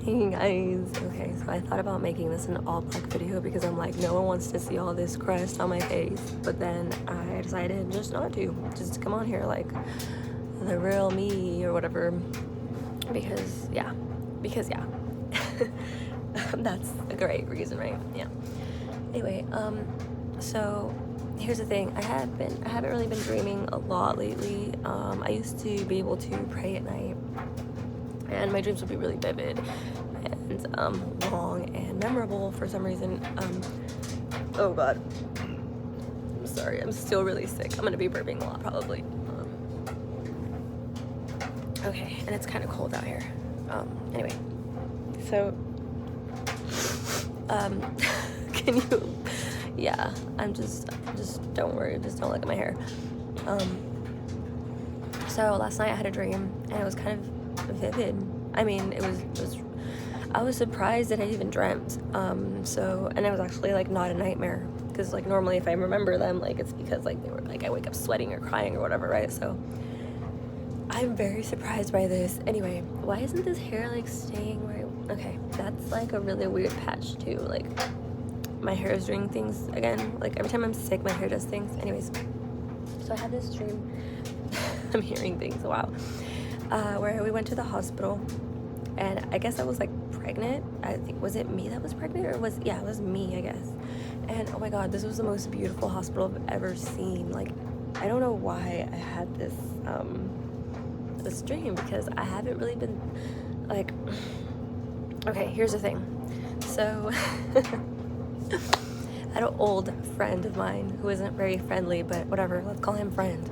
Hey guys, okay, so I thought about making this an all black video because I'm like, no one wants to see all this crust on my face, but then I decided just not to, just to come on here like the real me or whatever, because yeah, that's a great reason, right? Yeah. Anyway, so here's the thing, I haven't really been dreaming a lot lately. I used to be able to pray at night, and my dreams would be really vivid and long and memorable for some reason. Oh god, I'm sorry, I'm still really sick. I'm gonna be burping a lot probably. Okay, and it's kind of cold out here. Anyway, so can you, yeah, I'm just don't worry, just don't look at my hair. So last night I had a dream and it was kind of vivid. I mean, it was I was surprised that I even dreamt. And it was actually like not a nightmare, because like normally if I remember them, like it's because like they were like I wake up sweating or crying or whatever, right? So I'm very surprised by this. Anyway, why isn't this hair like staying where okay, that's like a really weird patch too. Like my hair is doing things again. Like every time I'm sick, my hair does things. Anyways, so I had this dream. I'm hearing things, wow. Where we went to the hospital, and I guess I was like pregnant. I think, was it me that was pregnant, or it was me, I guess. And oh my god, this was the most beautiful hospital I've ever seen. Like, I don't know why I had this this dream, because I haven't really been like, okay, here's the thing. So I had an old friend of mine who isn't very friendly, but whatever, let's call him friend.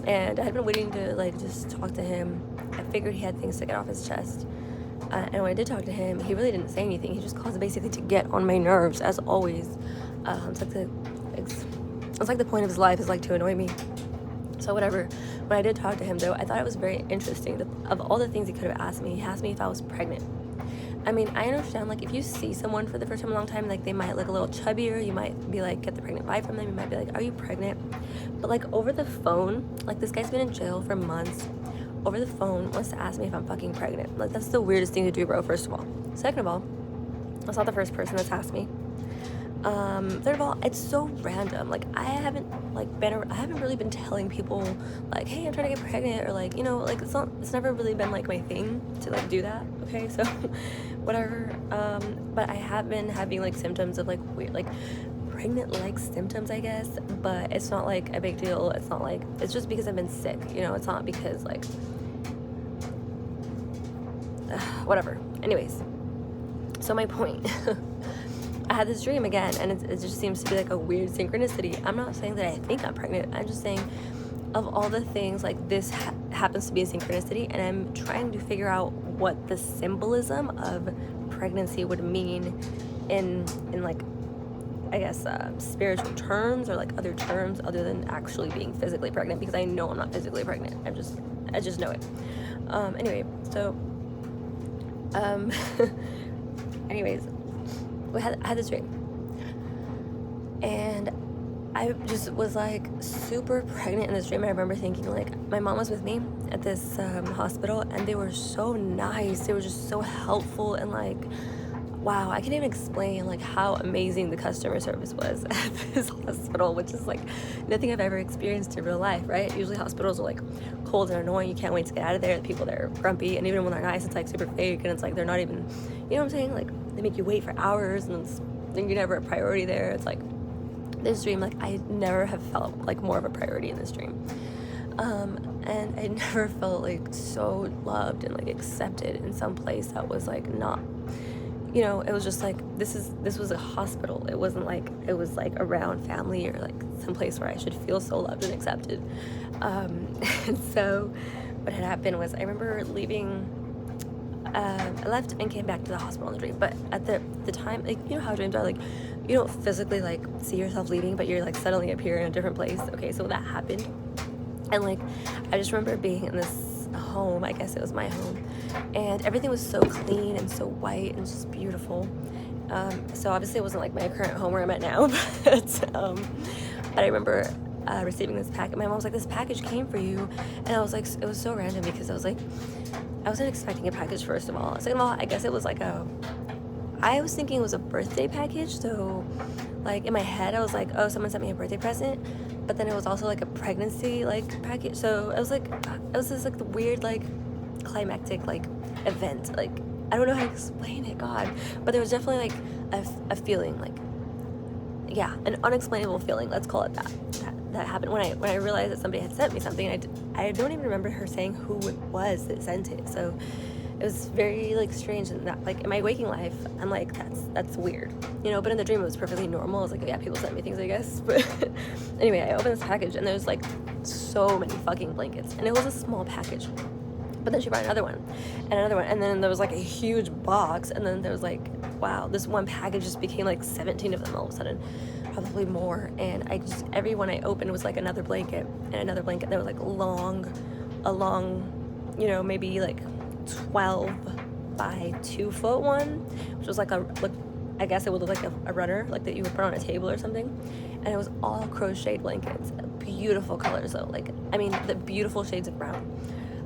And I had been waiting to like just talk to him. I figured he had things to get off his chest. And when I did talk to him, he really didn't say anything. He just caused basically to get on my nerves, as always. It's like the point of his life is like to annoy me. So whatever. When I did talk to him though, I thought it was very interesting. Of all the things he could have asked me, he asked me if I was pregnant. I mean, I understand, like, if you see someone for the first time in a long time, like, they might look a little chubbier, you might be like, get the pregnant vibe from them, you might be like, are you pregnant? But like over the phone, like, this guy's been in jail for months, over the phone wants to ask me if I'm fucking pregnant. Like, that's the weirdest thing to do, bro, first of all. Second of all, that's not the first person that's asked me. Third of all, it's so random. Like, I haven't really been telling people like, hey, I'm trying to get pregnant, or like, you know, like it's never really been like my thing to like do that. Okay, so whatever. But I have been having like symptoms of like weird, like pregnant like symptoms, I guess, but it's not like a big deal. It's not like, it's just because I've been sick, you know. It's not because like whatever. Anyways, so my point. I had this dream again, and it just seems to be like a weird synchronicity. I'm not saying that I think I'm pregnant. I'm just saying, of all the things, like this happens to be a synchronicity, and I'm trying to figure out what the symbolism of pregnancy would mean in like, I guess, spiritual terms, or like other terms other than actually being physically pregnant, because I know I'm not physically pregnant. I just know it. Anyway, so anyways, I had this dream, and I just was like super pregnant in this dream. I remember thinking, like, my mom was with me at this hospital, and they were so nice. They were just so helpful, and like, wow, I can't even explain like how amazing the customer service was at this hospital, which is like nothing I've ever experienced in real life, right? Usually hospitals are like cold and annoying. You can't wait to get out of there. The people there are grumpy, and even when they're nice, it's like super fake, and it's like they're not even, you know what I'm saying? Like, they make you wait for hours, and you're never a priority there. It's like this dream, like I never have felt like more of a priority in this dream. And I never felt like so loved and like accepted in some place that was like not, you know, it was just like, this was a hospital. It wasn't like, it was like around family, or like some place where I should feel so loved and accepted. And so what had happened was, I remember leaving, I left and came back to the hospital in the dream, but at the time, like, you know how dreams are, like, you don't physically like see yourself leaving, but you're like suddenly appear in a different place. Okay, so that happened, and like, I just remember being in this home, I guess it was my home, and everything was so clean and so white and just beautiful. So obviously it wasn't like my current home where I'm at now, but I remember receiving this packet. My mom was like, this package came for you, and I was like, it was so random, because I was like, I wasn't expecting a package, first of all. Second of all, I guess it was like I was thinking it was a birthday package, so like in my head I was like, oh, someone sent me a birthday present, but then it was also like a pregnancy like package, so it was just like the weird like climactic like event. Like, I don't know how to explain it, God, but there was definitely like a feeling, like, yeah, an unexplainable feeling, let's call it that happened when I realized that somebody had sent me something. I don't even remember her saying who it was that sent it, so it was very like strange. And that, like, in my waking life, I'm like, that's weird, you know, but in the dream it was perfectly normal. I was like, yeah, people sent me things, I guess. But anyway, I opened this package and there's like so many fucking blankets, and it was a small package. But then she brought another one, and then there was like a huge box, and then there was like, wow, this one package just became like 17 of them all of a sudden, probably more. And every one I opened was like another blanket and another blanket. There was like a long, you know, maybe like 12 by 2 foot one, which was like I guess it would look like a runner, like that you would put on a table or something. And it was all crocheted blankets, beautiful colors though, like, I mean, the beautiful shades of brown.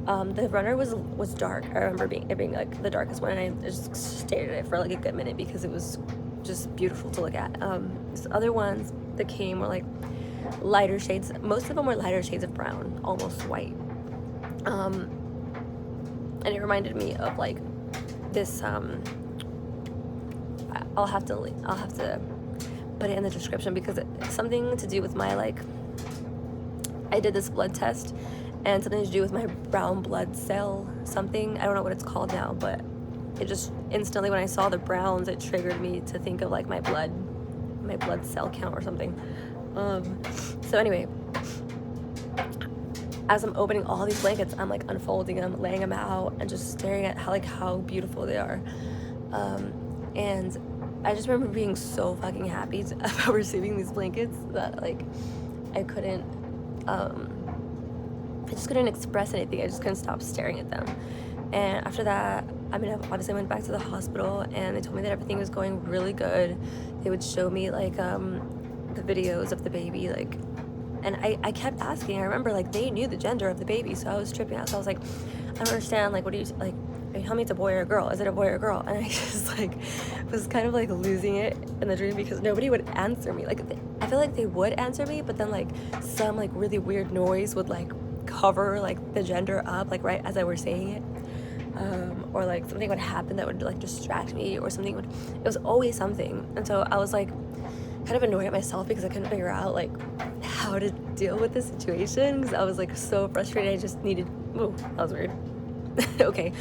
The runner was dark. I remember it being like the darkest one, and I just stared at it for like a good minute because it was just beautiful to look at. These other ones that came were like lighter shades. Most of them were lighter shades of brown, almost white. And it reminded me of like this. I'll have to put it in the description because it's something to do with my, like, I did this blood test, and something to do with my brown blood cell something. I don't know what it's called now, but it just instantly, when I saw the browns, it triggered me to think of like my blood cell count or something. So anyway, as I'm opening all these blankets, I'm like unfolding them, laying them out, and just staring at how beautiful they are. And I just remember being so fucking happy about receiving these blankets that like I just couldn't express anything. I just couldn't stop staring at them. And after that, I mean, obviously I went back to the hospital, and they told me that everything was going really good. They would show me like the videos of the baby, like, and I kept asking. I remember like they knew the gender of the baby, so I was tripping out. So I was like, I don't understand, like, what do you, like, are you telling me it's a boy or a girl? Is it a boy or a girl? And I just like was kind of like losing it in the dream because nobody would answer me. Like, I feel like they would answer me, but then like some like really weird noise would like cover like the gender up, like right as I were saying it, or like something would happen that would like distract me, or something would, it was always something. And so I was like kind of annoyed at myself because I couldn't figure out like how to deal with the situation, because I was like so frustrated. I just needed, oh, that was weird. Okay,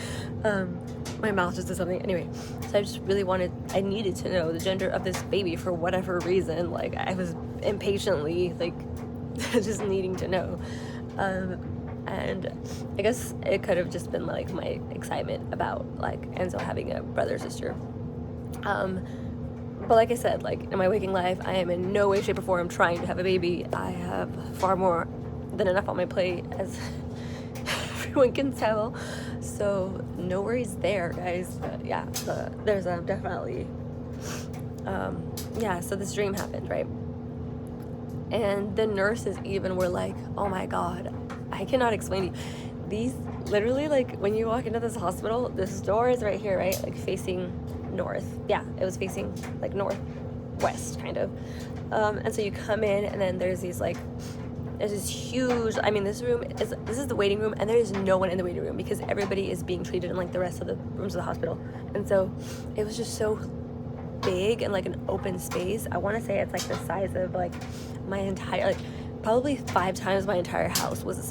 my mouth just did something. Anyway, so I just really I needed to know the gender of this baby for whatever reason. Like, I was impatiently like just needing to know. And I guess it could have just been like my excitement about like Enzo having a brother or sister. But like I said, like in my waking life, I am in no way, shape, or form trying to have a baby. I have far more than enough on my plate, as everyone can tell. So no worries there, guys. But yeah, there's definitely, yeah, so this dream happened, right? And the nurses even were like, oh my God, I cannot explain to you. These, literally, like, when you walk into this hospital, this door is right here, right? Like, facing north. Yeah, it was facing, like, northwest, kind of. And so you come in, and then there's these, like, there's this huge, I mean, this is the waiting room, and there is no one in the waiting room because everybody is being treated in, like, the rest of the rooms of the hospital. And so it was just so big and like an open space. I want to say it's like the size of like my entire, like probably 5 times my entire house was the